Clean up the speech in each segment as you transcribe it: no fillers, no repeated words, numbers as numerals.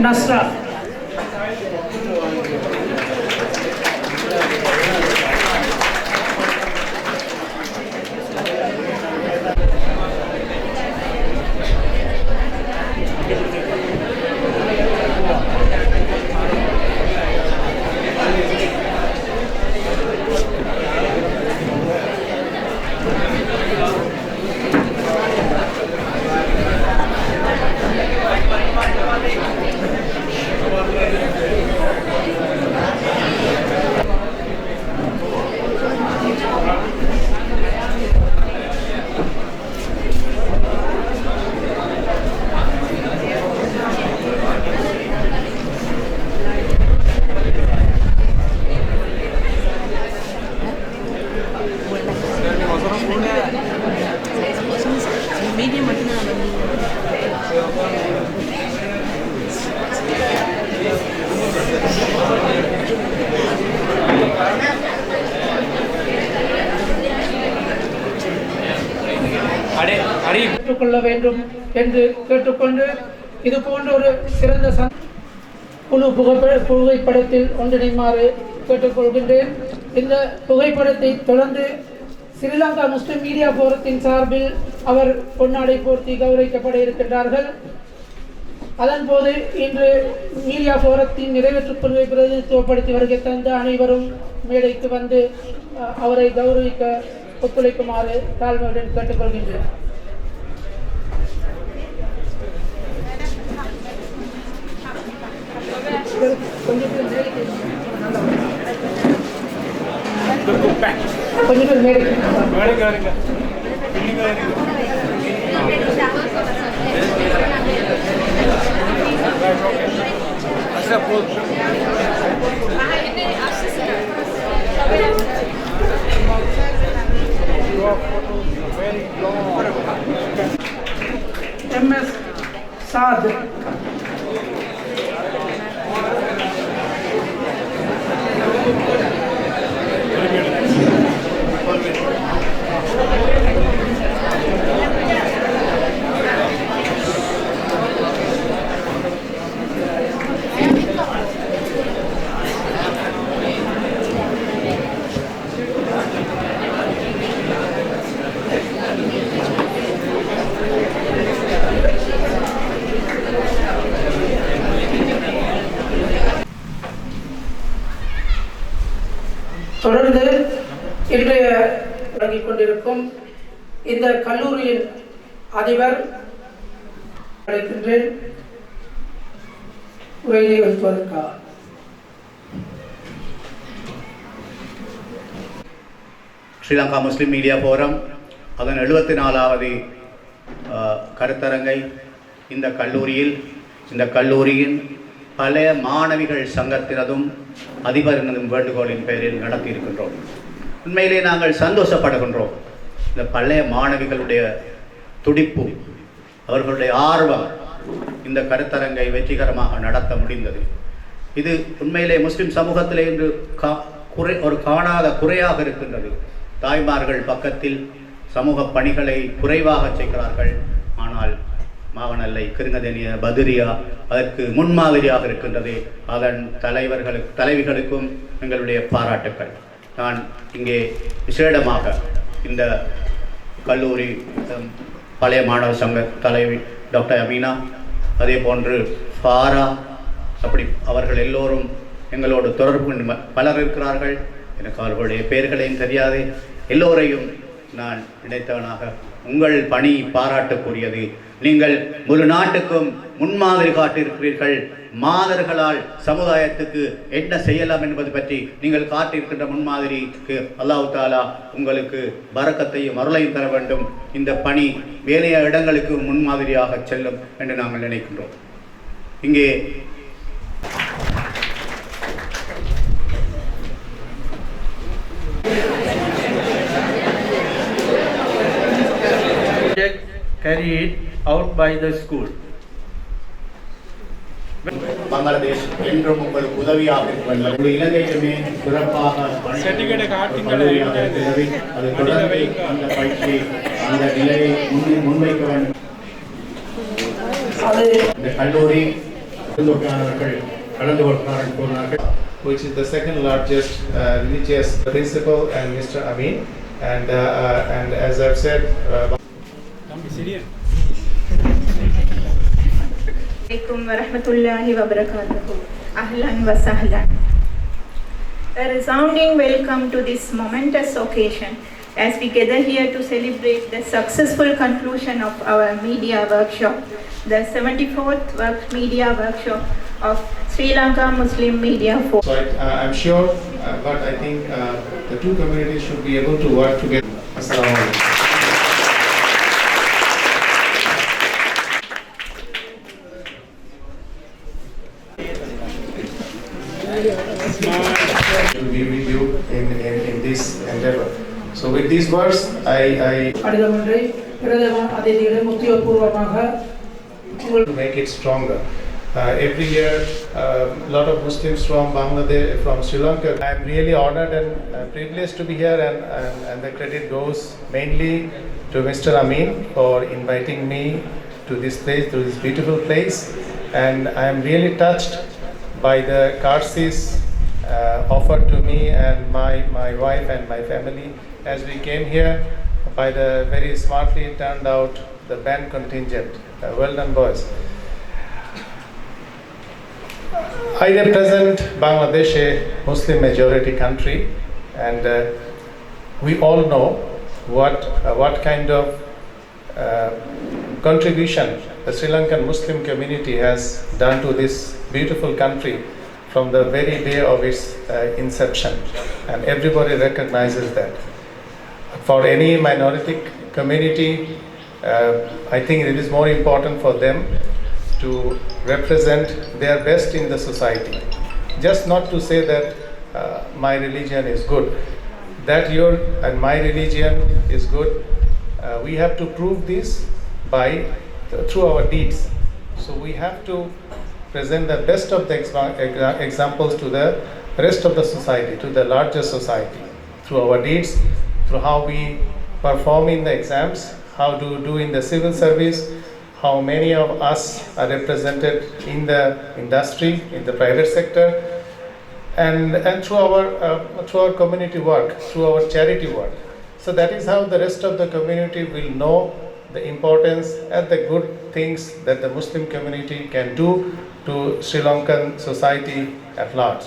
Nasra. கொள்ள வேண்டும் என்று கேட்டுக்கொண்டு இது போன்ற ஒரு சிறந்த குழு புகைப்படத்தில் ஒன்றிணைமாறு கேட்டுக்கொள்கின்றேன். இந்த புகைப்படத்தை தொடர்ந்து ஸ்ரீலங்கா முஸ்லிம் மீடியா போரத்தின் சார்பில் அவர் பொன்னாடை போர்த்தி கௌரவிக்கப்பட இருக்கின்றார்கள். அதன்போது இன்று மீடியா போரத்தின் நிறைவேற்று குழுவை பிரதிநிதித்துவப்படுத்தி வருகை தந்த அனைவரும் மேடைக்கு வந்து அவரை கௌரவிக்க ஒத்துழைக்குமாறு தாழ்மையுடன் கேட்டுக்கொள்கின்றேன். கொஞ்சம் பேர் மேடைக்கு MS Saad. தொடர்ந்து இன்றைய வழங்கிக் கொண்டிருக்கும் இந்த கல்லூரியின் அதிபர் அழைக்கின்றேன் உரையை வைப்பதற்காக. ஸ்ரீலங்கா முஸ்லிம் மீடியா போரம் அதன் 74வது கருத்தரங்கை இந்த கல்லூரியின் பல மாணவிகள் சங்கத்தினதும் அதிபரினதும் வேண்டுகோளின் பெயரில் நடத்தியிருக்கின்றோம். உண்மையிலே நாங்கள் சந்தோஷப்படுகின்றோம். இந்த பழைய மாணவிகளுடைய துடிப்பு, அவர்களுடைய ஆர்வம் இந்த கருத்தரங்கை வெற்றிகரமாக நடத்த முடிந்தது. இது உண்மையிலே முஸ்லிம் சமூகத்திலே இன்று ஒரு காணாத குறையாக இருக்கின்றது. தாய்மார்கள் பக்கத்தில் சமூக பணிகளை குறைவாக செய்கிறார்கள். ஆனால் மாவனல்லை, கிருங்கதேனிய, பதுரியா அதற்கு முன்மாதிரியாக இருக்கின்றது. அதன் தலைவிகளுக்கும் எங்களுடைய பாராட்டுக்கள். நான் இங்கே விசேடமாக இந்த கல்லூரி பழைய மாணவர் சங்க தலைவி டாக்டர் அமீனா, அதே போன்று ஃபாரா, அப்படி அவர்கள் எல்லோரும் எங்களோடு தொடர்பு பலர் இருக்கிறார்கள். எனக்கு அவர்களுடைய பெயர்களையும் தெரியாது. எல்லோரையும் நான் நினைத்தவனாக உங்கள் பணி பாராட்டுக்குரியது. நீங்கள் முழு நாட்டுக்கும் முன்மாதிரி காட்டியிருக்கிறீர்கள். மாதர்களால் சமுதாயத்துக்கு என்ன செய்யலாம் என்பது பற்றி நீங்கள் காட்டியிருக்கின்ற முன்மாதிரிக்கு அல்லாஹ் தாலா உங்களுக்கு பரக்கத்தையும் அருளையும் தர வேண்டும். இந்த பணி வேலைய இடங்களுக்கு முன்மாதிரியாக செல்லும் என்று நாங்கள் நினைக்கின்றோம். இங்கே carried out by the school. Bangladesh என்றும் உங்களுக்கு உதவியாக இருக்கும். இலங்கையிலுமே சிறப்பாக அது தொடர்ந்து அந்த பயிற்சி அந்த நிலையை முன்வைக்க வேண்டும். இந்த கல்லூரி which is the second largest religious principal, and Mr. Amin. And as I've said, Assalamualaikum warahmatullahi wabarakatuh. Ahlan wa sahlan. A resounding welcome to this momentous occasion as we gather here to celebrate the successful conclusion of our media workshop, the 74th media workshop of Sri Lanka Muslim Media Forum. so I'm sure, but I think the two communities should be able to work together. Assalamu alaikum. To be with you in this endeavor. So with these words, I கடிதம் ஒன்றை பிரதம அதிதியிடம் உத்தியோகபூர்வமாக to make it stronger. Every year, a lot of Muslims from Bangladesh, from Sri Lanka. I am really honored and privileged to be here, and the credit goes mainly to Mr. Amin for inviting me to this place, to this beautiful place. And I am really touched by the courtesies offered to me and my wife and my family as we came here, by the very smartly turned out the band contingent. Well done, boys. I represent Bangladesh, a Muslim majority country, and we all know what kind of contribution the Sri Lankan Muslim community has done to this beautiful country from the very day of its inception, and everybody recognizes that. For any minority community, I think it is more important for them to represent their best in the society. Just not to say that my religion is good, that your and my religion is good. We have to prove this through our deeds. So we have to present the best of the examples to the rest of the society, to the larger society, through our deeds, through how we perform in the exams, how to do in the civil service, how many of us are represented in the industry, in the private sector, and through our community work, through our charity work. So that is how the rest of the community will know the importance and the good things that the Muslim community can do to Sri Lankan society at large.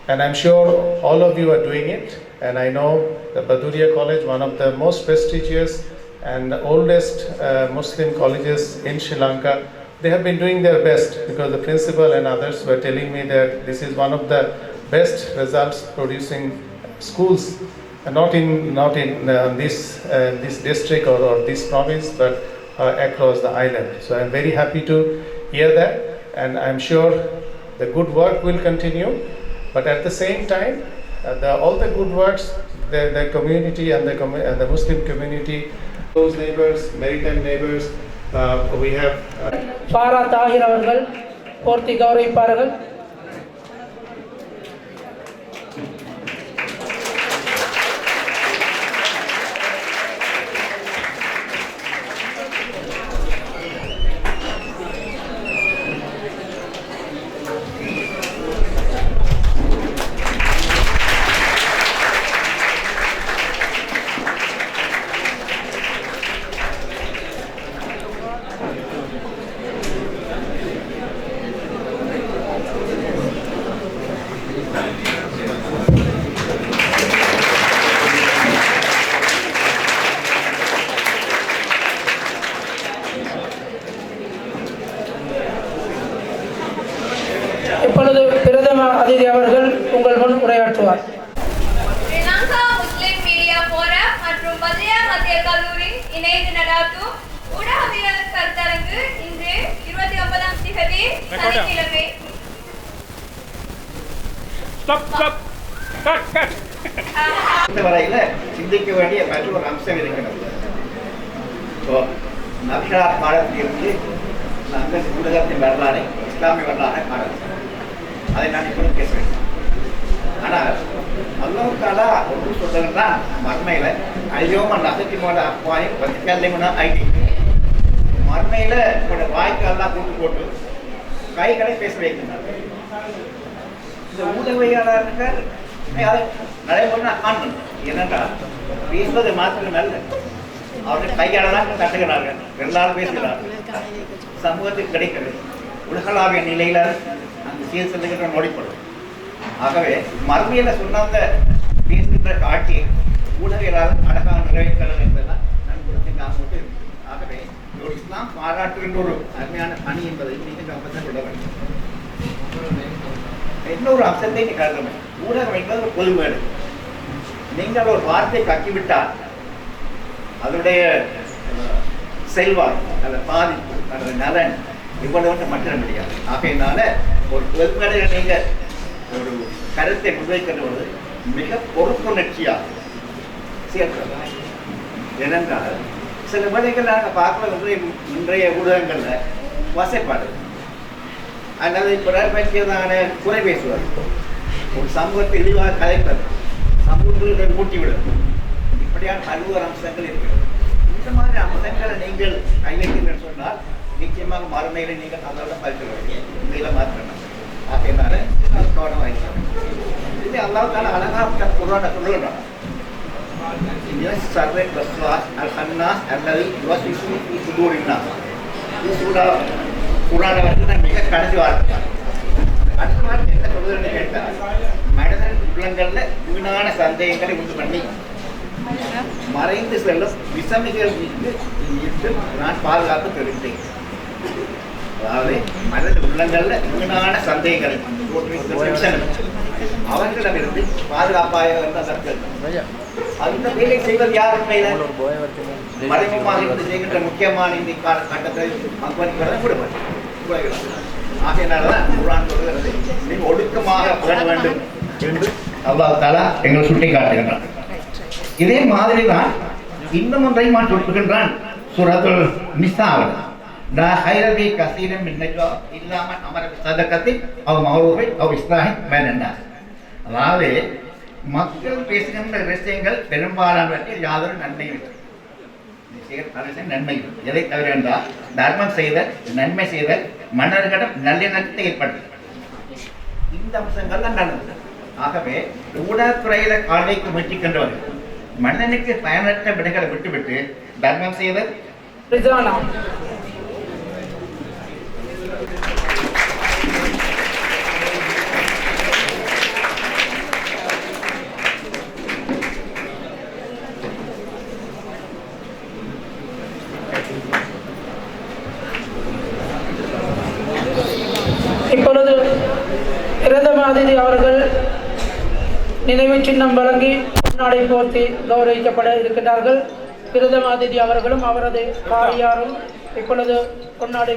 And I'm sure all of you are doing it, and I know the Baduriya College, one of the most prestigious and the oldest Muslim colleges in Sri Lanka, they have been doing their best, because the principal and others were telling me that this is one of the best results producing schools, not in this district or this province, but across the island. So I'm very happy to hear that, and I'm sure the good work will continue. But at the same time, all the good works, the community and the Muslim community, those neighbors, maritime neighbors, we have. பாரா தாஹிர் அவர்கள் போர்த்தி கௌரவிப்பார்கள். இப்பொழுது பிரதம அதிதி அவர்கள் உங்கள் முன் உரையாற்றுவார். Sri Lanka Muslim media forum மற்றும் பதுரியா மத்திய கல்லூரி இணைந்து நடாத்தும் ஊடகவியல் கருத்தரங்கு இன்று 29ஆம் தேதி சனிக்கிழமை இந்த வரையில சிந்திக்க வேண்டிய மற்றொரு அம்சம் இருக்கிறது. நபிகளார் காலத்திலிருந்து நாங்கள் ஊடகத்தின் வரலாறை இஸ்லாமிய வரலாறை காணலாம். அதை நான் இப்பொழுது பேசுகிறேன். ஆனால் அல்லாஹ் தஆலா ஒன்று சொல்றதுன்னா மர்மையில அய்யோம நசத்திமோட அப்பாயும் பத்திக்கல்லைமுனா ஐடி மர்மையில உங்களோட வாய்க்கு எல்லாம் கூட்டு போட்டு கைகளை பேச வைக்கின்றார்கள். இந்த ஊடகவியலாளர்கள் அதை நடைமுறை காணணும். ஏனென்றால் பேசுவது மாத்திரமல்ல, அவர்கள் கையால் தான் கட்டுகிறார்கள், எல்லாரும் பேசுகிறார்கள். சமூகத்தில் கிடைக்கிறது உலகளாவிய நிலையில அந்த சீர் செல்லுகின்ற நொடிப்படும். ஆகவே மறுமையில சொன்ன பேசுகின்ற காட்சியை ஊடகவியலாளர் அழகாக நிறைவேற்கிறது என்பதுதான் நண்புறத்தின் காரணம். ஆகவே ஒரு இஸ்லாம் பாராட்டுகின்ற ஒரு அருமையான பணி என்பதை நீங்கள் கவனத்தில் கொள்ள வேண்டும். இன்னொரு அம்சத்தை நீ கருத வேண்டும். ஊடகம் என்பது ஒரு பொதுமேடு. நீங்கள் ஒரு வார்த்தை கக்கிவிட்டால் அதனுடைய செல்வாக்கு அல்லது பாதிப்பு அல்லது நலன் இவ்வளவு மற்ற முடியாது. ஆகையினால ஒரு பொதுமேடையில் நீங்கள் ஒரு கருத்தை முன்வைக்கின்ற பொழுது மிக பொறுப்புணர்ச்சியாக சேர்க்கிறது. ஏனென்றால் சில வேளைகள் நாங்கள் பார்க்கறது இன்றைய ஊடகங்களில் வசைப்பாடு அல்லது பிறர் பற்றியதான குறை பேசுவது, ஒரு சமூகத்தை இழிவாக கலைப்பது, சமூகங்களை மூட்டிவிடுவது, இப்படியான பல்வேறு அம்சங்கள் இருக்கிறது. இந்த மாதிரி அம்சங்களை நீங்கள் கையெழுத்தீர்கள் சொன்னால் நிச்சயமாக மறுமையில நீங்கள் அதோட பறிக்க உண்மையில மாற்றணும். ஆகையினால கவனம் வாங்கிக்கணும். இது அல்லாஹ் அழகாக குர்ஆனை சொல்லுகிறான். மிக கடைசி வார்த்தை என்ன சொல்றதுன்னு கேட்டால், மனிதன் உள்ளங்கள்ல வீணான சந்தேகங்களை உண்டு பண்ணி மறைந்து செல்லும் விசமிகள் மீது நான் பாதுகாப்பு தெரிவித்தேன். அதாவது மனித உள்ளங்கள்ல வீணான சந்தேகங்களை அவர்களிடமிருந்து பாதுகாப்பாக அந்த வேலை செய்வது யார்? உண்மையில மறைமுகமாக இருந்து செய்கின்ற முக்கியமான இந்த காலகட்டத்தை விடுவது. ஆகையினால்தான் குர்ஆன் சொல்கிறது, நீங்கள் ஒடுக்கமாக பேண வேண்டும் என்று அல்லாஹ் தஆலா எங்களை சுட்டி காட்டுகின்றான். இதே மாதிரி தான் இன்னும் ஒன்றை சொல்லுகின்றான் சூரத்துல் நிசாவில். லா ஹைர ஃபீ கஸீரின் மின் நஜ்வா இல்லா மன் அமர பிஸதகத்தின் அவ் மஅரூஃபின் அவ் இஸ்லாஹின் பைனன் நாஸ். அதாவது மக்கள் பேசுகின்ற விஷயங்கள் பெரும்பாலானவற்றில் யாதொரு நன்மையும் இல்லை. நன்மை எதை தவிர என்றால் தர்மம் செய்தல், நன்மை செய்தல், மன்னர்களிடம் நல்லிணக்கத்தை ஏற்படுத்த இந்த அம்சங்கள் தான் நடந்தது. ஆகவே ஊடகத்துறையில காலைக்கு முயற்சிக்கின்றவர்கள் மன்னனுக்கு பயனற்ற விடைகளை விட்டுவிட்டு தர்மம் செய்தல். இப்பொழுது பிரதம அதிதி அவர்கள் நினைவு சின்னம் வழங்கி பொன்னாடை போர்த்தி கௌரவிக்கப்பட இருக்கின்றார்கள். பிரதம அதிதி அவர்களும் அவரது பாரியாரும் இப்பொழுது பொன்னாடை